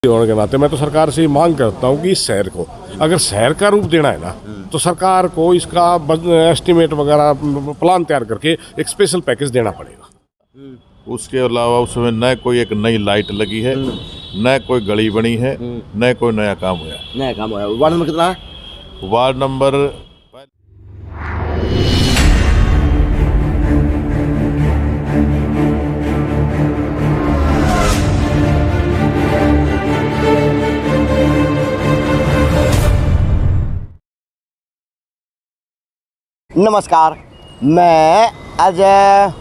होने के नाते मैं तो सरकार से मांग करता हूँ कि इस शहर को अगर शहर का रूप देना है ना तो सरकार को इसका एस्टीमेट वगैरह प्लान तैयार करके एक स्पेशल पैकेज देना पड़ेगा। उसके अलावा उसमें न कोई एक नई लाइट लगी है, न कोई गली बनी है, न कोई नया काम हुआ है। नया काम हुआ है। वार्ड नंबर कितना है? वार्ड नंबर नमस्कार, मैं अजय।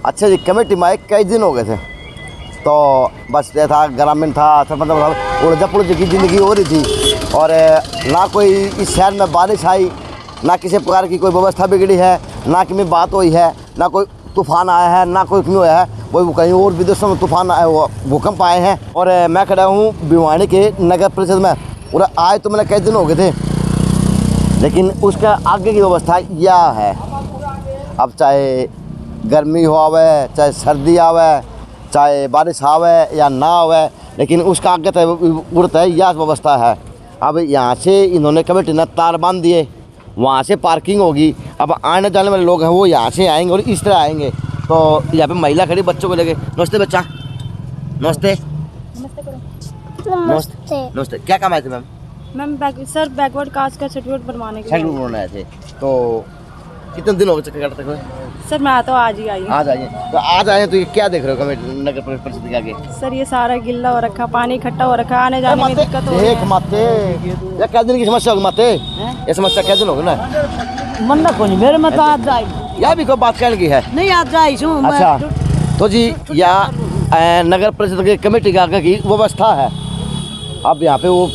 अच्छा जी, कमेटी में कई दिन हो गए थे तो बस ये था, ग्रामीण था, मतलब उड़जा पुड़ज की ज़िंदगी हो रही थी और ना कोई इस शहर में बारिश आई, ना किसी प्रकार की कोई व्यवस्था बिगड़ी है, ना कि में बात हुई है, ना कोई तूफान आया है, ना कोई क्यों आया है। वो कहीं और विदेशों में तूफान आए, वो भूकंप आए हैं। और मैं खड़ा हूँ भिवानी के नगर परिषद में और आए तो मैंने कई दिन हो गए थे, लेकिन उसका आगे की व्यवस्था यह है। अब चाहे गर्मी हो आवे, चाहे सर्दी आवे, चाहे बारिश आवे या ना आवे, लेकिन उसका आगे तय उड़ता है, यह व्यवस्था है। अब यहाँ से इन्होंने कमेटी ने तार बांध दिए, वहाँ से पार्किंग होगी। अब आने जाने वाले लोग हैं वो यहाँ से आएंगे और इस तरह आएंगे। तो यहाँ पे महिला खड़ी बच्चों को लेके। नमस्ते बच्चा। नमस्ते नमस्ते नमस्ते। क्या काम आए थे मैम? मैम बैकवर्ड कास्ट का सर्टिफिकेट बनवाने के लिए। सर्टिफिकेट बनवाने आए थे। तो कितने दिन हो गए चक्कर काटते हुए? सर मैं तो आज ही आई हूँ। आज आइए। तो आज आए तो ये क्या देख रहे हो कमेटी नगर परिषद के आगे? सर ये सारा गिल्ला हो रखा, पानी इकट्ठा हो रखा, आने जाने में दिक्कत हो रही देख है। माते, ये क्या दिन की समस्या होगी माते? ये समस्या क्या दिन होगी ना? मन को नहीं मेरे में तो आज जाए यह भी कोई बात कहने की है? नहीं आज जाए अच्छा, तो जी या नगर परिषद की कमेटी के आगे की व्यवस्था है। अब यहाँ पे वो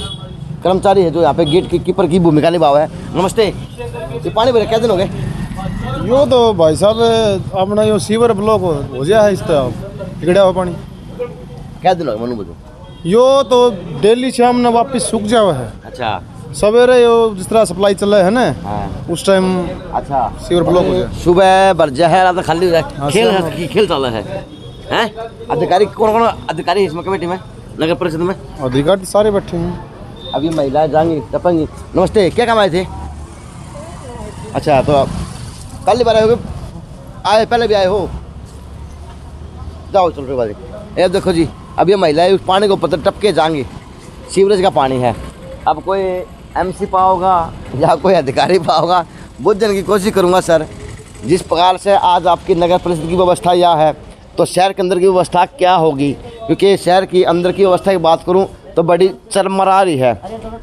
कर्मचारी है जो यहाँ पे गेट की कीपर की भूमिका निभावा है। नमस्ते। ये पानी भरे क्या दिन हो गए? यो तो भाई साहब अपना यो सीवर ब्लॉक हो गया है, इस तरह बिगड़ा हुआ पानी। क्या दिन हो गए मनु बजो? यो तो डेली शाम ने वापस सूख जावा है। अच्छा, सवेरे यो जिस तरह सप्लाई चल रहा है ना, हाँ। उस टाइम अच्छा सीवर ब्लॉक हो गया। सुबह बरजा है, रात खाली हो जाए। हाँ, खेल चल रहा है। हैं? अधिकारी कौन अधिकारी इसमें कमेटी में नगर परिषद में? अधिकारी सारे बैठे हैं। अभी महिलाएं जाएंगी टपेंगी। नमस्ते, क्या काम आए थे? अच्छा, तो कल ही बार आए हो? आए पहले भी आए हो? जाओ चल रहे बाजी। ये देखो जी, अब ये महिलाएं उस पानी को ऊपर टपके जाएंगी। सीवरेज का पानी है। अब कोई एमसी पाओगा या कोई अधिकारी पाओगा, बुझने की कोशिश करूँगा सर। जिस प्रकार से आज आपकी नगर परिषद की व्यवस्था यह है, तो शहर के अंदर की व्यवस्था क्या होगी? क्योंकि शहर की अंदर की व्यवस्था की बात करूँ तो बड़ी चरमरा रही है।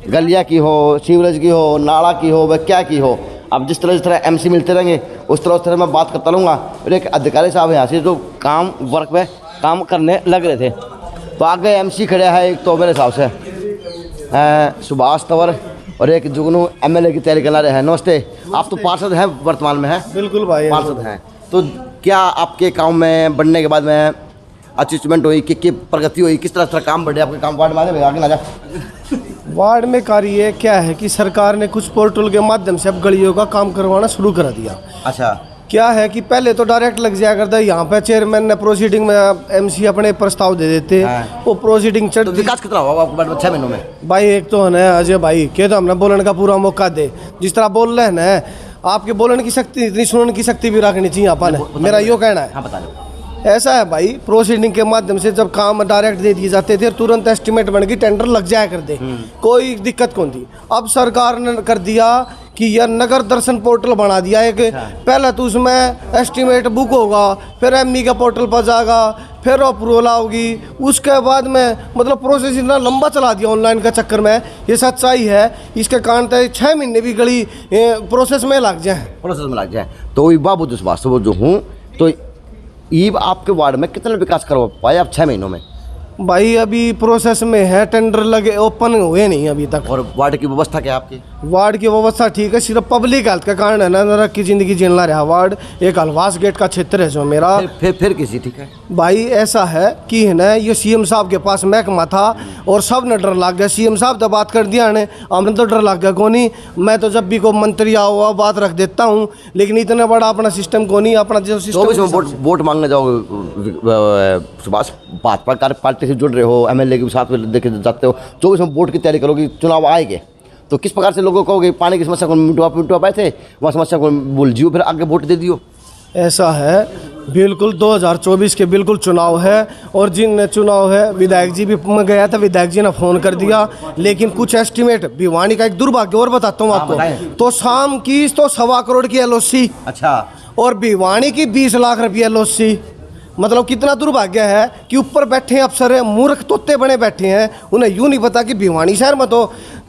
गलिया की हो, सीवरेज की हो, नाला की हो, वह क्या की हो। अब जिस तरह एमसी मिलते रहेंगे उस तरह मैं बात करता रहूँगा। और एक अधिकारी साहब यहाँ से जो काम वर्क पे काम करने लग रहे थे, तो आगे एमसी खड़े हैं एक तो मेरे हिसाब से सुभाष तंवर और एक जुगनू एमएलए की तैयारी करा रहे हैं। नमस्ते, आप तो पार्षद हैं वर्तमान में? है बिल्कुल भाई, पार्षद हैं। तो क्या आपके काम में बनने के बाद में अचीवमेंट हुई कि प्रगति हुई, किस तरह काम बढ़े आपके काम वार्ड में? आगे ना जा। वार्ड में कार्य क्या है कि सरकार ने कुछ पोर्टल के माध्यम से अब गलियों का काम करवाना शुरू कर दिया। अच्छा, क्या है कि पहले तो डायरेक्ट लग जाया करता है, यहाँ पे चेयरमैन ने प्रोसीडिंग में एमसी अपने प्रस्ताव दे देते। हाँ। वो प्रोसीडिंग चढ़। तो विकास कितना हुआ आपको वार्ड में 6 महीनों में? भाई एक तो है ना अजय भाई के तो हमने बोलने का पूरा मौका दे। जिस तरह बोल रहे हैं ना, आपके बोलने की शक्ति इतनी सुनने की शक्ति भी रखनी चाहिए अपन। मेरा यो कहना है। हाँ, बता दो। ऐसा है भाई, प्रोसीडिंग के माध्यम से जब काम डायरेक्ट दे दिए जाते थे, तुरंत एस्टीमेट बन के टेंडर लग जाया करते, कोई दिक्कत कौन थी। अब सरकार ने कर दिया कि यह नगर दर्शन पोर्टल बना दिया है कि पहले तो उसमें एस्टीमेट बुक होगा, फिर एमई का पोर्टल पर जाएगा, फिर अप्रूवल होगी, उसके बाद में मतलब प्रोसेस इतना लंबा चला दिया ऑनलाइन का चक्कर में। ये सच्चाई है। इसके कारण तो 6 महीने भी गली प्रोसेस में लग जाए। तो ये बाबू दुष्वास जो हूँ, तो ये आपके वार्ड में कितना विकास करवा पाए आप 6 महीनों में? भाई अभी प्रोसेस में है, टेंडर लगे, ओपन हुए नहीं अभी तक। और वार्ड की व्यवस्था क्या आपकी? वार्ड की व्यवस्था ठीक है, सिर्फ पब्लिक हेल्थ के कारण है ना, नरक की जिंदगी झेलना रहा वार्ड। एक हलवास गेट का क्षेत्र है जो मेरा। फिर किसी ठीक है भाई, ऐसा है कि है ना, ये सीएम साहब के पास महकमा था और सब ने डर लग गया। सीएम साहब तो बात कर दिया ने, हमने तो डर लग गया को नहीं। मैं तो जब भी को मंत्री आओ बात रख देता हूँ, लेकिन इतना बड़ा अपना सिस्टम को नहीं, अपना जो सिस्टम। वोट मांगने जाओगे सुभाष, भाजपा पार्टी पार्टी से जुड़ रहे हो, एमएलए के साथ में देखे जाते हो, जो भी वोट की तैयारी करोगे, चुनाव आएंगे तो किस प्रकार से लोगों को कहोगे पानी की समस्या को मिटवा पाए थे, वहाँ समस्या को भूल जियो फिर आगे वोट दे दियो? ऐसा है, बिल्कुल 2024 के बिल्कुल चुनाव है, और जिन चुनाव है विधायक जी भी, मैं गया था, विधायक जी ने फ़ोन कर दिया, लेकिन कुछ एस्टिमेट भिवानी का एक दुर्भाग्य और बताता हूँ आपको, तो शाम की तो 1.25 करोड़ की LOC, अच्छा, और भिवानी की 20 लाख रुपये LOC। मतलब कितना दुर्भाग्य है कि ऊपर बैठे अफसर है, मूर्ख तोते बने बैठे हैं, उन्हें यूँ नहीं पता कि भिवानी शहर में तो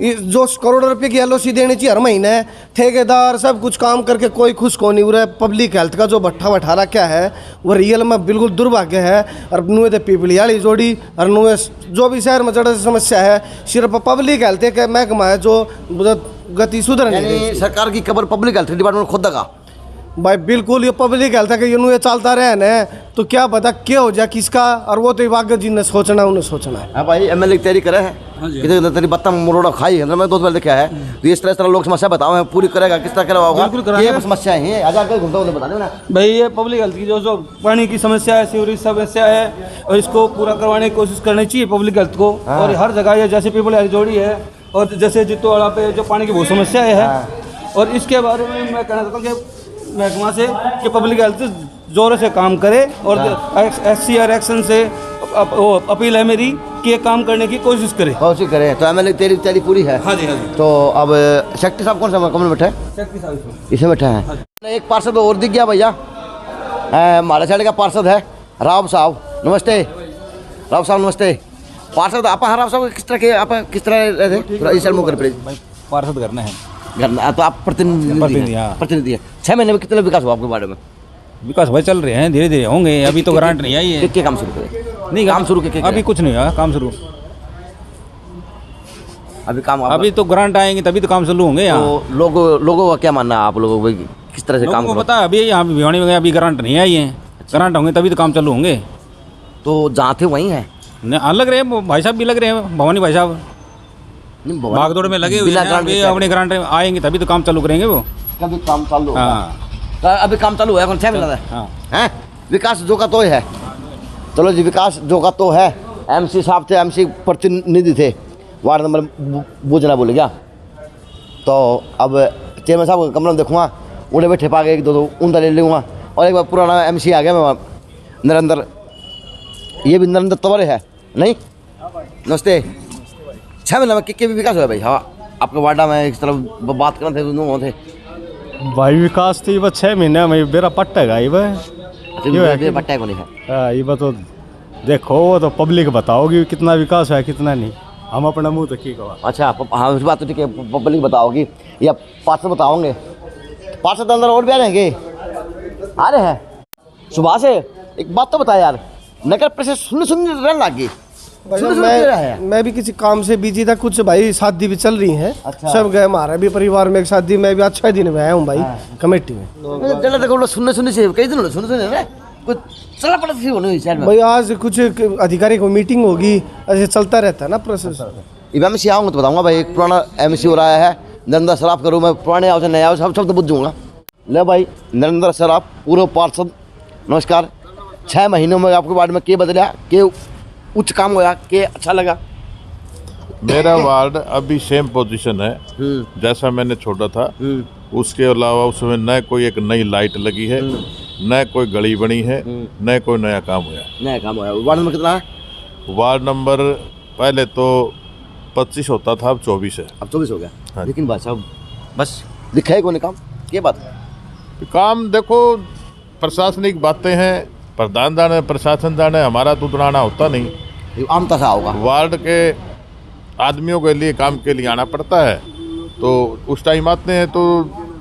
जो करोड़ों रुपए की LOC देनी चाहिए हर महीने, ठेकेदार सब कुछ काम करके कोई खुश को नहीं हो रहा है। पब्लिक हेल्थ का जो भट्ठा बैठा रखा है वो रियल में बिल्कुल दुर्भाग्य है। और नुए तो पीपली वाली जोड़ी और नुए जो भी शहर में जड़ समस्या है, सिर्फ पब्लिक हेल्थ के महकमा है जो गति सुधर नहीं रही। सरकार की खबर पब्लिक हेल्थ डिपार्टमेंट खुद दगा भाई, बिल्कुल ये पब्लिक हेल्थ है कि ये चलता रहे ना तो क्या पता क्या हो जाए किसका, और वो तो वाकई जिन्हें सोचना है उन्हें सोचना है। हाँ भाई, एमएलए की तैयारी करे है, कितने तेरी बत्ता मरोड़ा खाई है, मैं 2 बार देखा है, तो इस तरह लोग समस्या बताओ पूरी करेगा, किस तरह करवाओगा, ये समस्या है आजाद कर घूमता बता देना भाई। ये पब्लिक हेल्थ की जो पानी की समस्या है, सीवरेज समस्या है, और इसको पूरा करवाने की कोशिश करनी चाहिए पब्लिक हेल्थ को। और हर जगह ये जैसे पीपल हेल्थ जोड़ी है, और जैसे जितोवाड़ा पे जो पानी की बहुत समस्या है, और इसके बारे में मैं कहना चाहता हूँ कि महकमा से कि पब्लिक हेल्थ जोरों से काम करे, और SCR एक्शन से अपील है मेरी कि ये काम करने की कोशिश करे। तो एमएलए तेरी तैयारी पूरी है? हाँ जी, हाँ जी। तो अब शक्ति साहब कौन सा कमल बैठा है? शक्ति साहब इसमें बैठा है। एक पार्षद और दिख गया भैया, हमारे साइड का पार्षद है राव साहब। नमस्ते राव साहब, नमस्ते। पार्षद आप राव साहब किस तरह के, आप किस तरह रहते? पार्षद करना है घर, तो आप प्रतिनिधि है। 6 महीने में कितना विकास हुआ आपके बारे में? विकास भाई चल रहे हैं, धीरे धीरे होंगे, अभी तो ग्रांट नहीं आई है। क्या काम शुरू करे? नहीं, काम शुरू के अभी कुछ नहीं हुआ, काम शुरू अभी तो ग्रांट आएंगे तभी तो काम शुरू होंगे यहाँ। तो लोगों का क्या मानना है आप लोगों को, किस तरह से काम को पता है? अभी यहाँ भिवानी में अभी ग्रांट नहीं आई है, ग्रांट होंगे तभी तो काम चालू होंगे। तो जहाँ थे वहीं है? लग रहे हैं भाई साहब भी लग रहे हैं, भवानी भाई साहब भागदौड़ में लगे हुए हैं, अपने ग्रांट आएंगे तभी तो काम चालू करेंगे वो। कभी काम चालू? हाँ, तो अभी काम चालू है, 6 महीना है। विकास जो का तो है, चलो जी, विकास जो का तो है। MC साहब थे, MC प्रतिनिधि थे, वार्ड नंबर बूझना बोले क्या, तो अब चेयरमैन साहब का कमरा देखूँगा, उन्हें बैठे पा गए 1-2 ऊँधा ले लूँगा। और एक बार पुराना MC आ गया मैं, नरेंद्र, ये भी नरेंद्र तंवर है नहीं? नमस्ते। 6 महीने में क्या विकास हुआ भाई? हाँ, आपके वार्डा में इस तरफ बात करना थे भाई, विकास तो ये 6 महीने में बेरा पट्टेगा ये पट्टा को नहीं है। ये तो देखो, वो तो पब्लिक बताओगी कितना विकास है कितना नहीं, हम अपना मुँह तो की कहा। अच्छा, हाँ उस बात तो ठीक है, पब्लिक बताओगी या पार्षद बताओगे? पार्षद अंदर और भी आ रहेंगे, आ रहे हैं सुबह से। एक बात तो बता यार, नगर परिषद सुनने रहने लग गई। मैं भी किसी काम से बिजी था, कुछ भाई शादी भी चल रही है। अच्छा। सब गए, हमारा भी परिवार में एक शादी, मैं भी आज 6 दिन में आया हूँ भाई कमेटी में। जल्द देखो सुनने से कई दिन सुनने कुछ चला पड़ा थी भाई, आज कुछ अधिकारी को मीटिंग होगी, ऐसे चलता रहता है ना प्रोसेस। MC आऊँगा तो बताऊँगा भाई, एक पुराना MC हो रहा है नरेंद्र सराफ करूँ मैं, पुराने आओ से नए आओ सब तो बुझ जाऊँगा। ले भाई, नरेंद्र सराफ पूर्व पार्षद, नमस्कार। 6 महीनों में आपके वार्ड में क्या बदला, के उच्च काम हुआ, के अच्छा लगा? मेरा वार्ड अभी सेम पोजीशन है जैसा मैंने छोड़ा था, उसके अलावा उसमें न कोई एक नई लाइट लगी है, न कोई गली बनी है, न कोई नया काम हुआ। नया काम हुआ। वार्ड नंबर कितना है? वार्ड नंबर पहले तो 25 होता था, अब 24 है। अब 24 हो गया। हाँ। लेकिन भाई साहब बस दिखाए को नहीं काम, क्या बात? काम देखो, प्रशासनिक बातें हैं, प्रधान जाने प्रशासन जाने, हमारा तो उतराना होता नहीं। आम तसा होगा, वार्ड के आदमियों के लिए काम के लिए आना पड़ता है, तो उस टाइम आते हैं तो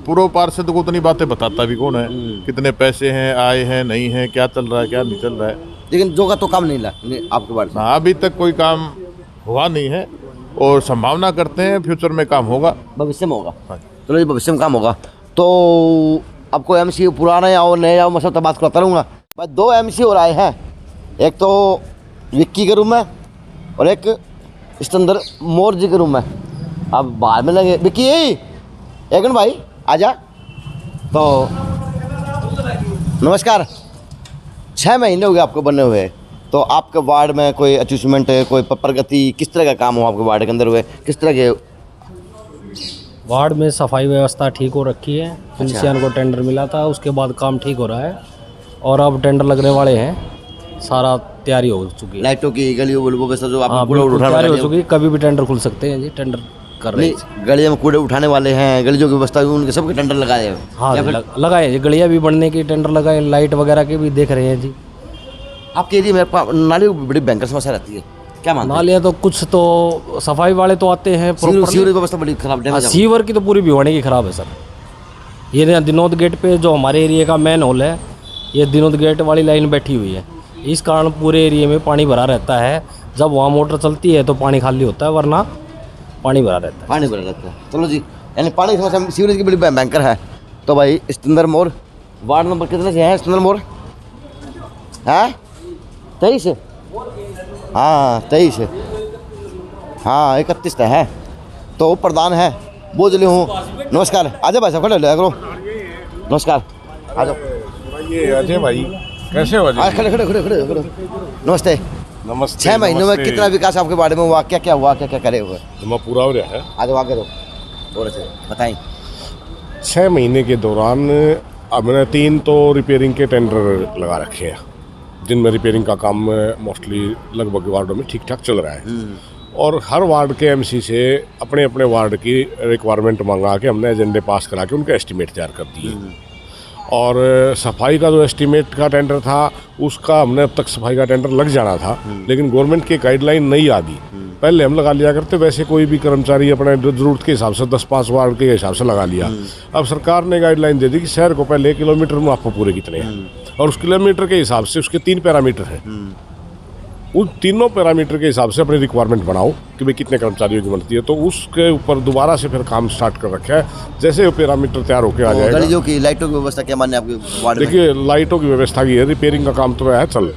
पूर्व पार्षद को उतनी बातें बताता भी कौन है, कितने पैसे हैं, आए हैं, नहीं है, क्या चल रहा है, क्या नहीं चल रहा है। लेकिन जो का तो काम नहीं लगा आपके वार्ड में? अभी तक कोई काम हुआ नहीं है, और संभावना करते हैं फ्यूचर में काम होगा, भविष्य में होगा। हाँ। चलो जी, भविष्य में काम होगा। तो अब कोई MC पुराना आओ नए आओ, मैं सब तो बात करता रहूँगा। भाई 2 MC और आए हैं, एक तो विक्की के रूम में और एक सिकंदर मोर जी के रूम में। अब बाहर में लगे विक्की, एक भाई आजा। तो नमस्कार। 6 महीने हो गए आपको बने हुए, तो तो आपके वार्ड में कोई अचीवमेंट है, कोई प्रगति, किस तरह का काम हो आपके वार्ड के अंदर हुए, किस तरह के? वार्ड में सफाई व्यवस्था ठीक हो रखी है। इंसान को टेंडर मिला था, उसके बाद काम ठीक हो रहा है और अब टेंडर लगने वाले हैं। सारा तैयारी हो चुकी है। लाइटों की गलियों व्यवस्था जो आप हाँ, कूड़े बिल्कुल उठाने तैयारी हो वाले चुकी है। कभी भी टेंडर खुल सकते हैं जी। टेंडर कर रहे हैं। नहीं, गलियों में कूड़े उठाने वाले हैं, गलियों की व्यवस्था भी उनके सबके टेंडर लगाए हैं। हाँ लगाए जी। गलियाँ भी बनने की टेंडर लगाए, लाइट वगैरह के भी देख रहे हैं जी। आपके एरिया में नालियों की बड़ी भयंकर समस्या रहती है, क्या मानते हैं? नालियाँ तो कुछ तो सफाई वाले तो आते हैं सीवर की व्यवस्था बड़ी खराब है। सीवर की तो पूरी भिवानी की खराब है सर। ये दिनोद गेट पे जो हमारे एरिया का मेन हॉल है, ये दिनोद गेट वाली लाइन बैठी हुई है। इस कारण पूरे एरिया में पानी भरा रहता है। जब वहाँ मोटर चलती है तो पानी खाली होता है, वरना पानी भरा रहता है। पानी भरा रहता है। चलो जी, यानी पानी की समस्या सीवरेज की बड़ी भयंकर है। तो भाई स्टंदर मोड़ वार्ड नंबर कितने से है? स्टंदर मोड़ है 23। हाँ 23। हाँ 31 है। तो प्रधान है बोझले हूँ। नमस्कार, आजा भाई साहब, खड़े ले करो। नमस्कार, आ जाओ। ये अजय भाई कैसे हो? आज खड़े खड़े खड़े खड़े खड़े। नमस्ते। नमस्ते। 6 महीनों में कितना विकास आपके बारे में हुआ? क्या क्या हुआ, क्या क्या करे हुए? जमा पूरा हो रहा है। आज आगे दो और से बताएं। 6 महीने के दौरान हमने 3 तो रिपेयरिंग के टेंडर लगा रखे हैं, जिनमें रिपेयरिंग का काम मोस्टली लगभग वार्डों में ठीक ठाक चल रहा है। और हर वार्ड के एमसी से अपने अपने वार्ड की रिक्वायरमेंट मंगा के हमने एजेंडे पास करा के उनके एस्टीमेट तैयार कर दिए। और सफाई का जो एस्टीमेट का टेंडर था, उसका हमने अब तक सफाई का टेंडर लग जाना था, लेकिन गवर्नमेंट की गाइडलाइन नहीं आ दी। पहले हम लगा लिया करते, वैसे कोई भी कर्मचारी अपने ज़रूरत के हिसाब से 10-5 वार्ड के हिसाब से लगा लिया। अब सरकार ने गाइडलाइन दे दी कि शहर को पहले 1 किलोमीटर में आपको पूरे कितने हैं, और उस किलोमीटर के हिसाब से उसके 3 पैरामीटर हैं। उन तीनों पैरामीटर के हिसाब से अपनी रिक्वायरमेंट बनाओ कि भाई कितने कर्मचारियों की बनती है। तो उसके ऊपर दोबारा से फिर काम स्टार्ट कर रखा है। जैसे वो पैरामीटर तैयार होकर आ जाएगा। गलियों की लाइटों की व्यवस्था क्या मान्य आपके वार्ड में? देखिए, लाइटों की व्यवस्था की है, रिपेयरिंग का काम तो है चल।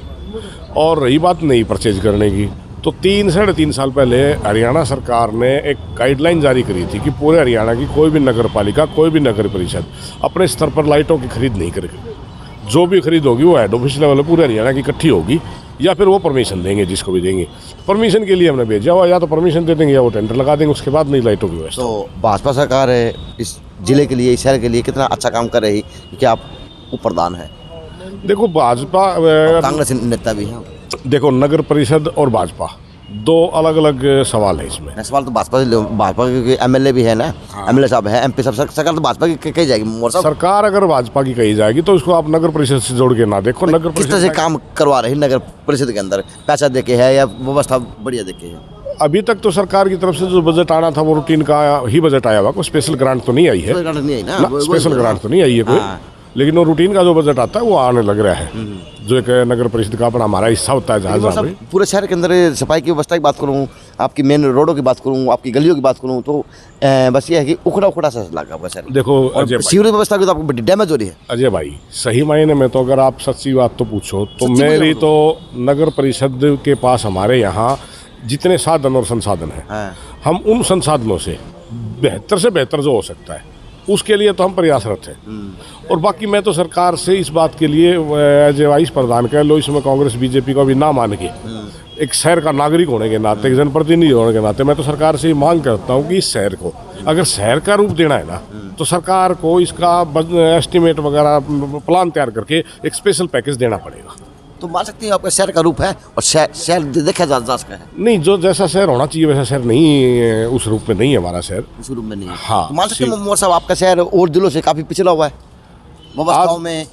और रही बात नई परचेज करने की, तो 3-3.5 साल पहले हरियाणा सरकार ने एक गाइडलाइन जारी करी थी कि पूरे हरियाणा की कोई भी नगर पालिका, कोई भी नगर परिषद अपने स्तर पर लाइटों की खरीद नहीं करेगी। जो भी खरीद होगी वो हेड ऑफिस लेवल पूरे हरियाणा की इकट्ठी होगी, या फिर वो परमिशन देंगे, जिसको भी देंगे। परमिशन के लिए हमने भेजा हुआ, या तो परमिशन दे देंगे या वो टेंडर लगा देंगे, उसके बाद नहीं लाइटों की व्यवस्था। तो भाजपा सरकार है इस जिले के लिए, इस शहर के लिए कितना अच्छा काम कर रही है कि आप प्रधान है? देखो, भाजपा कांग्रेस नेता भी हैं। देखो, नगर परिषद और भाजपा 2 अलग अलग सवाल है इसमें। सवाल तो भाजपा के एमएलए भी है ना, एमएलए साहब है, एमपी साहब, सरकार तो भाजपा की कही जाएगी। सरकार अगर भाजपा की कही जाएगी तो इसको आप नगर परिषद से जोड़ के ना देखो। नगर किस तरह से काम करवा रही नगर परिषद के अंदर? पैसा देके है या व्यवस्था बढ़िया देके है? अभी तक तो सरकार की तरफ से जो बजट आना था वो रूटीन का ही बजट आया हुआ, कोई स्पेशल ग्रांट तो नहीं आई है। नहीं आई ना, स्पेशल ग्रांट तो नहीं आई है कोई, लेकिन वो रूटीन का जो बजट आता है वो आने लग रहा है, जो एक नगर परिषद का अपना हमारा हिस्सा होता है। जहाँ पूरे शहर के अंदर सफाई की व्यवस्था की बात करूँ, आपकी मेन रोडों की बात करूँ, आपकी गलियों की बात करूँ, तो बस ये है कि उखड़ा सा लगा आपका शहर। देखो अजय भाई, सीवरेज व्यवस्था की तो आपको बड़ी डैमेज हो रही है। अजय भाई, सही मायने में तो अगर आप सच्ची बात तो पूछो तो मेरी तो नगर परिषद के पास हमारे यहाँ जितने साधन और संसाधन हैं, हम उन संसाधनों से बेहतर जो हो सकता है उसके लिए तो हम प्रयासरत हैं। और बाकी मैं तो सरकार से इस बात के लिए एज ए वाइस प्रधान कह लो, इसमें कांग्रेस बीजेपी को भी ना मान के, एक शहर का नागरिक होने के नाते, एक जनप्रतिनिधि होने के नाते मैं तो सरकार से मांग करता हूँ कि इस शहर को अगर शहर का रूप देना है ना, तो सरकार को इसका एस्टीमेट वगैरह प्लान तैयार करके एक स्पेशल पैकेज देना पड़ेगा। तो मान सकते हैं आपका शहर का रूप है और शहर देखा जा सकता है। नहीं, जो जैसा शहर होना चाहिए वैसा शहर नहीं, उस रूप में नहीं है हमारा शहर। उस रूप में नहीं है। हाँ, तो मान सकते हैं मोर साहब आपका शहर और जिलों से काफ़ी पिछड़ा हुआ है व्यवस्थाओं में,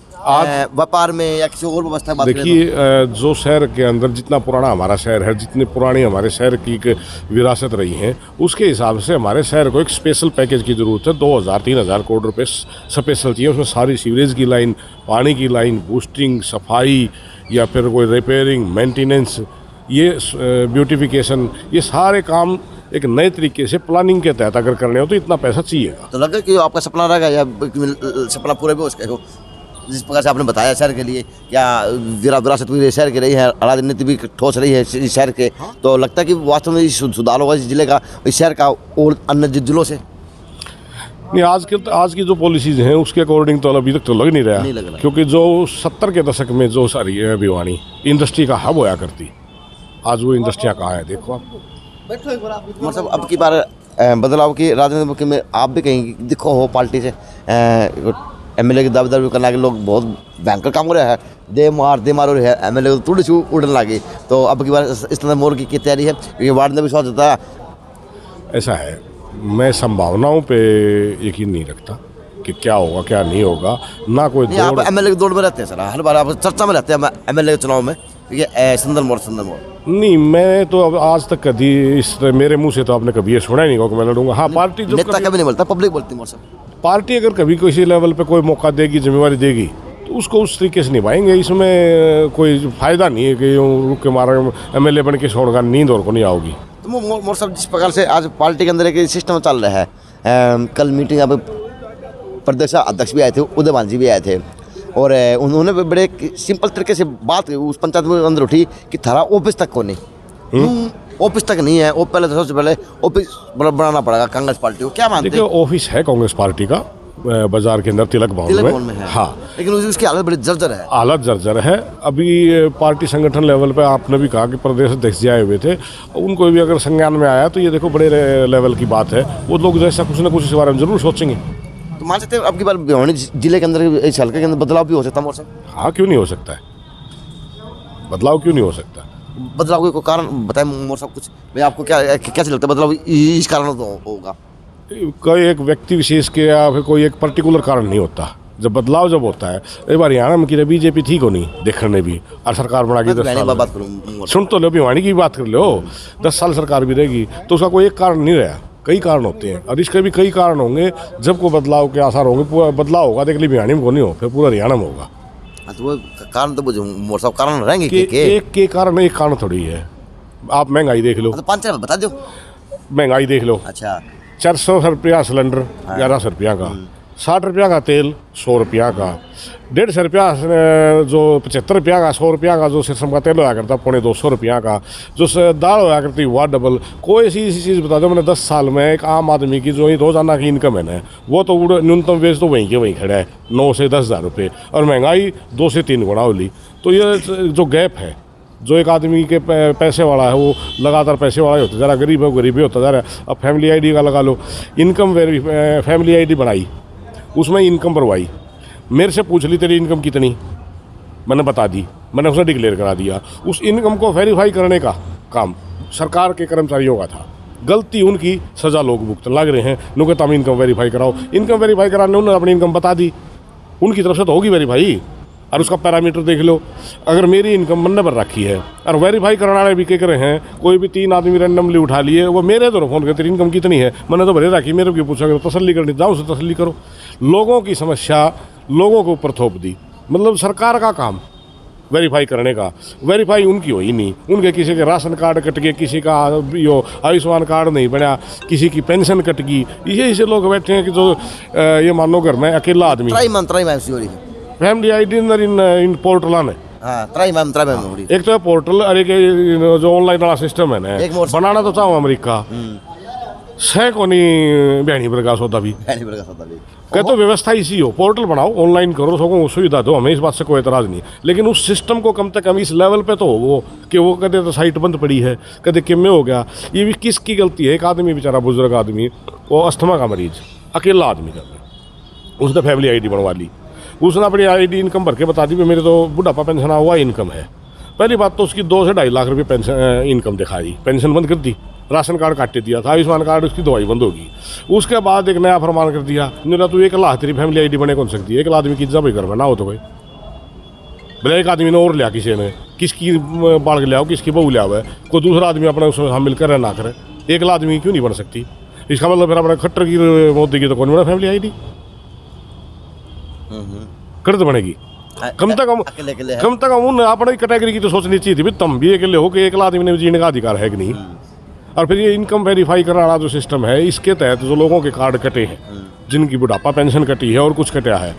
व्यापार में या किसी और व्यवस्था में। देखिए, जो शहर के अंदर जितना पुराना हमारा शहर है, जितनी पुरानी हमारे शहर की विरासत रही है, उसके हिसाब से हमारे शहर को एक स्पेशल पैकेज की ज़रूरत है। 2000-3000 करोड़ रुपए स्पेशल चाहिए। उसमें सारी सीवरेज की लाइन, पानी की लाइन, बूस्टिंग, सफाई, या फिर कोई रिपेयरिंग, मेंटेनेंस, ये ब्यूटिफिकेशन, ये सारे काम एक नए तरीके से प्लानिंग के तहत अगर करने हो तो इतना पैसा चाहिएगा। तो लगा कि आपका सपना रहेगा या सपना पूरे भी हो सके, जिस प्रकार से आपने बताया शहर के लिए, क्या विरासत भी शहर की रही है, राजनीति भी ठोस रही है इस शहर के, तो लगता है कि वास्तव में सुधार होगा इस जिले का, इस शहर का और अन्य जिलों से? नहीं, आज की जो पॉलिसीज हैं उसके अकॉर्डिंग तो अभी तक तो लग नहीं रहा, नहीं लग रहा। क्योंकि जो 70 के दशक में जो सारी है भिवानी इंडस्ट्री का हब होया करती, आज वो इंडस्ट्रियाँ कहाँ है देखो आप। मतलब अब की बार बदलाव की राजनीति में आप भी कहीं दिखो हो पार्टी से एमएलए की दावेदारी करने के लोग बहुत भयंकर काम हो रहा है, दे मार हो रही है, एमएलए को थोड़ी सी उड़ने लगी। तो अब की बार इस तरह मोर की तैयारी है, क्योंकि वार्ड ने विश्वास जताया। ऐसा है, मैं संभावनाओं पे यकीन नहीं रखता कि क्या होगा क्या नहीं होगा, ना कोई नहीं, आप एमएलए की दौड़ में रहते हैं सर, हर बार आप चर्चा में रहते हैं एमएलए के चुनाव में, क्योंकि सुंदर मोड़ नहीं, मैं तो अब आज तक कभी इस मेरे मुंह से तो आपने कभी ये सुना ही नहीं होगा कि मैं लड़ूंगा। हाँ, पार्टी जो नेता कभी नहीं बोलता, पब्लिक बोलती मोर सर। पार्टी अगर कभी किसी लेवल पे कोई मौका देगी, जिम्मेवारी देगी, तो उसको उस तरीके से निभाएंगे। इसमें कोई फायदा नहीं है कि यूँ रुक के मारा एमएलए बन के छोड़गा, नींद और को नहीं आओगी। तो मोर साहब, जिस प्रकार से आज पार्टी के अंदर एक सिस्टम चल रहा है, कल मीटिंग अब प्रदेश अध्यक्ष भी आए थे, उदयभान जी भी आए थे, और उन्होंने बड़े सिंपल तरीके से बात उस पंचायत में अंदर उठी कि थारा ऑफिस तक को नहीं, ऑफिस तक नहीं है, वो पहले तो सबसे पहले ऑफिस बनाना पड़ेगा कांग्रेस पार्टी को। क्या मानते हैं? देखिए, ऑफिस है कांग्रेस पार्टी का बाजार के अंदर तिलक भवन में है। हाँ, लेकिन उसकी हालत बड़ी जर्जर है। हालत जर्जर है। अभी पार्टी संगठन लेवल पे आपने भी कहा कि प्रदेश अध्यक्ष जी आए हुए थे, उनको भी अगर संज्ञान में आया तो ये देखो बड़े लेवल की बात है। वो लोग जैसा कुछ ना कुछ इस बारे में जरूर सोचेंगे। तो मान सकते हैं अब की बार भिवानी जिले के अंदर, इस हल्के के अंदर बदलाव भी हो सकता है मोर साहब? हाँ, क्यों नहीं हो सकता है, बदलाव क्यों नहीं हो सकता। बदलाव के कोई कारण बताएं मोर साहब कुछ, भाई आपको क्या कैसे लगता है बदलाव इस कारण तो होगा? कोई एक व्यक्ति विशेष के या फिर कोई एक पर्टिकुलर कारण नहीं होता। जब बदलाव जब होता है, एक बार हरियाणा में की बीजेपी थी को नहीं देखने भी, और सरकार बना के 10 साल बात करूँ, सुन तो लो, भिवानी की बात कर लो, 10 साल सरकार भी रहेगी, तो उसका कोई एक कारण नहीं रहा, कई कारण होते हैं, और इसके भी कई कारण होंगे। जब को बदलाव के आसार होंगे, पूरा बदलाव होगा, देख ली भिवानी में को नहीं हो, फिर पूरा हरियाणा में होगा। तो वो कारण तो बुझो मोर साहब, कारण रहेंगे एक के कारण एक कारण थोड़ी है। आप महंगाई देख लो, तो 5 बता दो, महंगाई देख लो। अच्छा, 400 रुपया सिलेंडर, 1100 रुपया का, 60 रुपया का तेल, 100 रुपया का, 150 रुपया जो 75 रुपया का, 100 रुपया का जो सिस्टम का तेल होया करता, 250 रुपया का जो दाल होया करती, हुआ डबल। कोई ऐसी चीज़ बता दो मैंने 10 साल में एक आम आदमी की जो रोजाना की इनकम है ना, वो तो न्यूनतम वेज तो वहीं के वहीं खड़ा है, 9 से 10 हज़ार रुपये, और महंगाई 2 से 3 गुना होली। तो ये जो गैप है, जो एक आदमी के पैसे वाला है वो लगातार पैसे वाला ही होता जा रहा, गरीब है गरीब ही होता जा रहा है। अब फैमिली आईडी का लगा लो, इनकम फैमिली आईडी बनाई, उसमें इनकम भरवाई, मेरे से पूछ ली तेरी इनकम कितनी, मैंने बता दी, मैंने उसे डिक्लेयर करा दिया। उस इनकम को वेरीफाई करने का काम सरकार के कर्मचारियों का था, गलती उनकी, सज़ा लोग भुगतने लग रहे हैं। लोग कहता हम इनकम वेरीफाई कराओ, इनकम वेरीफाई कराने उन्होंने अपनी इनकम बता दी, उनकी तरफ से तो होगी वेरीफाई, और उसका पैरामीटर देख लो। अगर मेरी इनकम मैंने पर रखी है और वेरीफाई कराने वाले भी कह रहे हैं, कोई भी 3 आदमी रैंडमली उठा लिए, वो मेरे तो फ़ोन करते इनकम कितनी है, मैंने तो भरे रखी, मेरे को पूछा तसल्ली करनी, जाओ उसे तसल्ली करो। लोगों की समस्या लोगों के ऊपर थोप दी, मतलब सरकार का काम वेरीफाई करने का, वेरीफाई उनकी हो ही नहीं। उनके किसी के राशन कार्ड कट गए, किसी का यो आयुष्मान कार्ड नहीं बना, किसी की पेंशन कट गई। ये ऐसे लोग बैठे हैं कि जो ये मान लो घर में अकेला आदमी, फैमिली आईडी इन पोर्टल ने, एक तो पोर्टल, अरे जो ऑनलाइन वाला सिस्टम है ना, बनाना तो चाहूँ अमेरिका सह को नहीं बहनी प्रकाश होता भी कह तो व्यवस्था इसी हो, पोर्टल बनाओ, ऑनलाइन करो, सबको सुविधा दो, हमें इस बात से कोई एतराज़ नहीं, लेकिन उस सिस्टम को कम से कम इस लेवल पे तो हो वो कि वो कहते तो साइट बंद पड़ी है, कहते कि में हो गया। ये भी किसकी गलती है? एक आदमी बेचारा बुजुर्ग आदमी, वो अस्थमा का मरीज, अकेला आदमी कर, उसने फैमिली आईडी बनवा ली, उसने अपनी आईडी इनकम भर के बता दी मेरे तो बुढ़ापा पेंशन हुआ इनकम है। पहली बात तो उसकी 2 से 2.5 लाख रुपये पेंशन इनकम दिखाई, पेंशन बंद कर दी, राशन कार्ड काट दिया था, आयुष्मान कार्ड उसकी दवाई बंद होगी। उसके बाद एक नया फरमान कर दिया, मेरा तो 1 लाख तेरी फैमिली आईडी बने कौन सकती है, एक आदमी की इज्जत भाई घर में ना हो तो भाई भले एक आदमी ने और लिया, किसी ने किसकी बाढ़ लिया हो, किसकी बहू लिया हुआ है, कोई दूसरा आदमी अपना उसमें शामिल करे ना करे, 1 आदमी क्यों नहीं बन सकती? इसका मतलब फिर अपने खट्टर की मोदी की तो कौन बना फैमिली आईडी कर तो बनेगी। कम तक हम उन अपनी कैटेगरी की तो सोचनी चाहिए थी, तुम भी अकेले हो कि 1 आदमी ने जीने का अधिकार है कि नहीं। और फिर ये इनकम वेरीफाई करने वाला जो सिस्टम है, इसके तहत जो लोगों के कार्ड कटे हैं, जिनकी बुढ़ापा पेंशन कटी है और कुछ कटा है,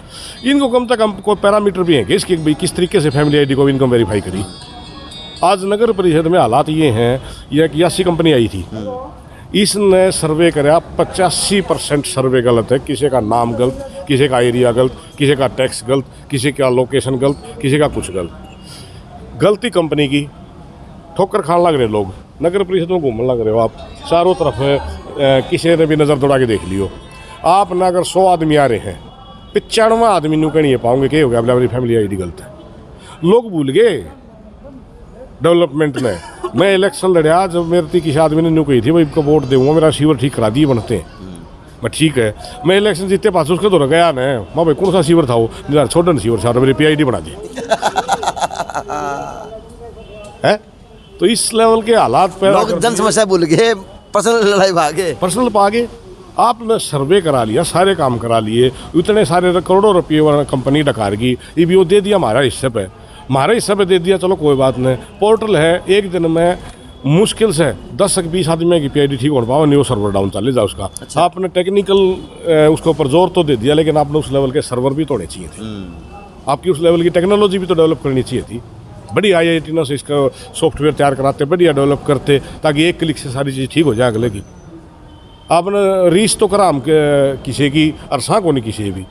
इनको कम से कम कोई पैरामीटर भी है कि इसकी भाई किस तरीके से फैमिली आईडी को इनकम वेरीफाई करी। आज नगर परिषद में हालात ये हैं, यह एक यासी कंपनी आई थी, इसने सर्वे कराया 85% सर्वे गलत है। किसी का नाम गलत, किसी का एरिया गलत, किसी का टैक्स गलत, किसी का लोकेशन गलत, किसी का कुछ गलत। गलती कंपनी की, ठोकर खाने लग रहे लोग। नगर परिषद में घूमने लग रहे हो आप, चारों तरफ किसी ने भी नज़र दौड़ा के देख लियो। आप ना अगर 100 आदमी आ रहे हैं, 95 आदमी नु कहीं पाओगे कि हो गया मेरी फैमिली आईडी गलत है। लोग भूल गए डेवलपमेंट में। मैं इलेक्शन लड़िया जब मेरे किसी आदमी ने न्यू कही थी भाई इनको वोट दूंगा, मेरा सीवर ठीक करा दिए बनते हैं। मैं ठीक है, मैं इलेक्शन जीते पास उसके तो गया ना, मैं भाई कौन सा सीवर था वो, छोड़न सीवर सारा मेरी PID बना दी है। तो इस लेवल के हालात पे लोग जन समस्या भूल गए, पर्सनल लड़ाई भागे, पर्सनल पागे। आपने सर्वे करा लिया, सारे काम करा लिए, इतने सारे करोड़ों रुपये वाला कंपनी डकार की, ये भी वो दे दिया हमारा हिस्से पे, हमारे हिस्से पे दे दिया, चलो कोई बात नहीं। पोर्टल है, एक दिन में मुश्किल से 10 से 20 आदमी की PID ठीक हो पाओ, नहीं वो सर्वर डाउन चले जाए उसका। अच्छा। आपने टेक्निकल उसके ऊपर जोर तो दे दिया, लेकिन आपने उस लेवल के सर्वर भी तोड़ने चाहिए थे। आपकी उस लेवल की टेक्नोलॉजी भी तो डेवलप करनी चाहिए थी। बड़ी IIT से इसका सॉफ्टवेयर तैयार कराते, बढ़िया डेवलप करते, ताकि एक क्लिक से सारी चीज़ ठीक हो जाए अगले की। आपने रीस तो करा हम किसी की, अरसा को नहीं किसी भी।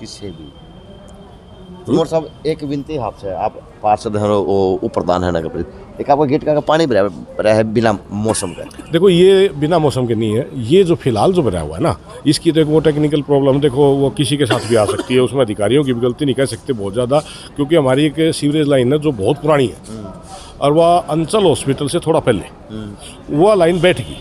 मोर साहब एक विनती है आपसे, आप पार्षद हैं, वो प्रधान है नगर परिषद, एक आपका गेट का पानी भरा है बिना मौसम का। देखो ये बिना मौसम के नहीं है, ये जो फिलहाल जो भरा हुआ है ना, इसकी देखो वो टेक्निकल प्रॉब्लम देखो वो किसी के साथ भी आ सकती है, उसमें अधिकारियों की भी गलती नहीं कह सकते बहुत ज़्यादा, क्योंकि हमारी एक सीवरेज लाइन है जो बहुत पुरानी है और वह अंचल हॉस्पिटल से थोड़ा पहले वह लाइन बैठ गई।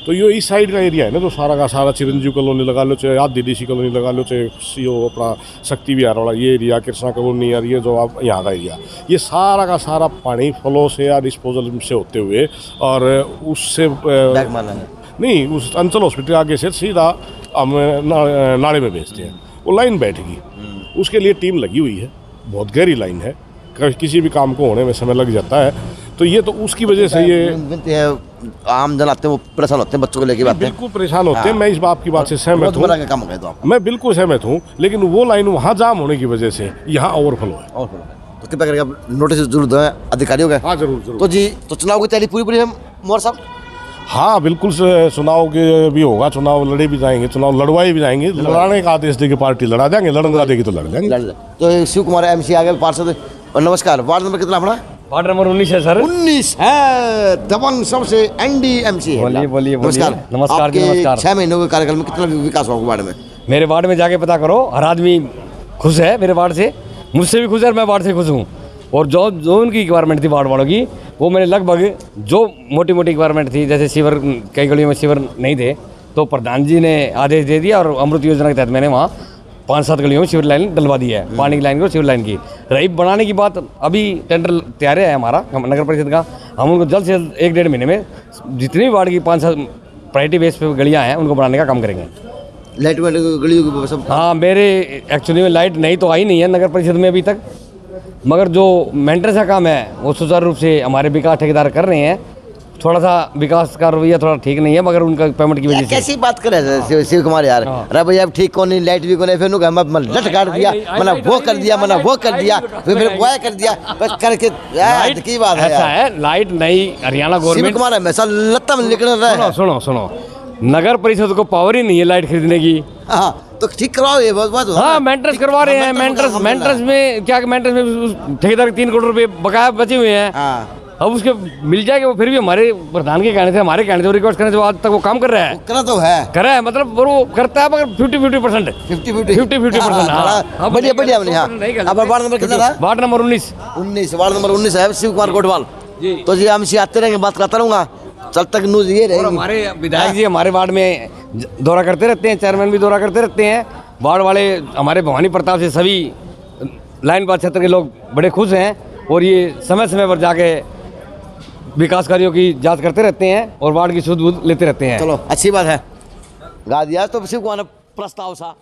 तो ये इस साइड का एरिया है ना, जो सारा का सारा चिरंजीव कॉलोनी लगा लो, चाहे आदि DDC कॉलोनी लगा लो, चाहे CO अपना शक्ति विहार वाला ये एरिया, कृष्णा कॉलोनी यार, ये जो आप यहाँ का एरिया, ये सारा का सारा पानी फ्लो से या डिस्पोजल से होते हुए और उससे नहीं उस अंचल हॉस्पिटल आगे से सीधा हम नाले में भेजते हैं। वो लाइन बैठ गई, उसके लिए टीम लगी हुई है, बहुत गहरी लाइन है, किसी भी काम को होने में समय लग जाता है। तो ये तो उसकी वजह से ये आम जन आते हैं वो परेशान होते हैं, बच्चों को लेके बात बिल्कुल परेशान होते हैं। मैं इस बात की बात से सहमत हूँ, मैं बिल्कुल सहमत हूँ, लेकिन वो लाइन वहाँ जाम होने की वजह से यहाँ ओवरफ्लो है। तो कृपया करके आप नोटिस जरूर दें अधिकारियों का। हाँ जरूर जरूर। तो जी, तो चुनाव की तैयारी पूरी है मोर साहब? हाँ बिल्कुल से, चुनाव के भी होगा, चुनाव लड़े भी जाएंगे, चुनाव लड़वाए भी जाएंगे, लड़ाने का आदेश देगी पार्टी लड़ा देंगे, लड़ना देगी तो लड़ जाएंगे। तो शिव कुमार MC आ गए पार्षद। और नमस्कार, वार्ड नंबर कितना अपना? वार्ड नंबर 19 है सर। 19 है, दबंग सबसे ND MC है। बोलिए बोलिए नमस्कार। नमस्कार जी, नमस्कार। 6 महीनों के कार्यकाल में कितना विकास हुआ वार्ड में? मेरे वार्ड में जाके पता करो, हर आदमी खुश है मेरे वार्ड से, मुझसे भी खुश है और मैं वार्ड से खुश हूँ। और जो जो उनकी रिक्वायरमेंट थी वार्ड वालों की, वो मैंने लगभग जो मोटी मोटी रिक्वायरमेंट थी, जैसे सीवर, कई गलियों में सीवर नहीं थे, तो प्रधान जी ने आदेश दे दिया और अमृत योजना के तहत मैंने वहाँ 5-7 गलियों में सीवर लाइन डलवा दी है, पानी की लाइन की और सीवर लाइन की। रही बनाने की बात, अभी टेंडर तैयार है हमारा नगर परिषद का, हम उनको जल्द से जल्द 1-1.5 महीने में जितनी वार्ड की 5-7 प्रायोरिटी बेस पे गलियाँ हैं उनको बनाने का काम करेंगे। लाइट गलियों की सब? हाँ, मेरे एक्चुअली में लाइट नहीं तो आई नहीं है नगर परिषद में अभी तक, मगर जो मेंटेनेंस का काम है वो सुचारू रूप से हमारे विकास ठेकेदार कर रहे हैं। थोड़ा सा विकास का रवैया थोड़ा ठीक नहीं है, मगर उनका पेमेंट की वजह से। कैसी बात कर रहे हैं शिव कुमार यार? अरे भैया अब ठीक कौन नहीं, लाइट भी कौन है, फिर लट काट दिया, मना वो कर दिया, मना वो कर दिया, फिर वो कर दिया, बस करके यार की बात है। ऐसा है, लाइट नहीं, हरियाणा गवर्नमेंट। शिव कुमार हमेशा लत्ता में निकल रहा है। सुनो, नगर परिषद को पावर ही नहीं है लाइट खरीदने की। हाँ तो ठीक करवाओ ये बात। हाँ, मेंटेनेंस करवा रहे हैं। मेंटेनेंस में क्या, मेंटेनेंस में ठेकेदार 3 करोड़ रुपए बकाया बचे हुए हैं। अब उसके मिल जाएगा, वो फिर भी हमारे प्रधान के कहने से, हमारे कहने से, रिक्वेस्ट करने से आज तक वो काम कर रहा है। करा तो है, कर रहा है, मतलब वो करता है, मगर 50-50%। 50-50%। बढ़िया। अब वार्ड नंबर कितना था? Ward number 19। वार्ड नंबर 19 है शिव कुमार कोटवाल। तो जी MC आते रहेंगे, बात करता रहूँगा, जब तक न्यूज ये रहेगी। हमारे विधायक जी हमारे वार्ड में दौरा करते रहते हैं, चेयरमैन भी दौरा करते रहते हैं। वार्ड वाले हमारे भवानी प्रताप से सभी लाइन बात क्षेत्र के लोग बड़े खुश हैं और ये समय समय पर जाके विकास कार्यों की जांच करते रहते हैं और वार्ड की सुध बुध लेते रहते हैं। चलो अच्छी बात है, गा दिया तो शिव कुमार ने प्रस्ताव सा।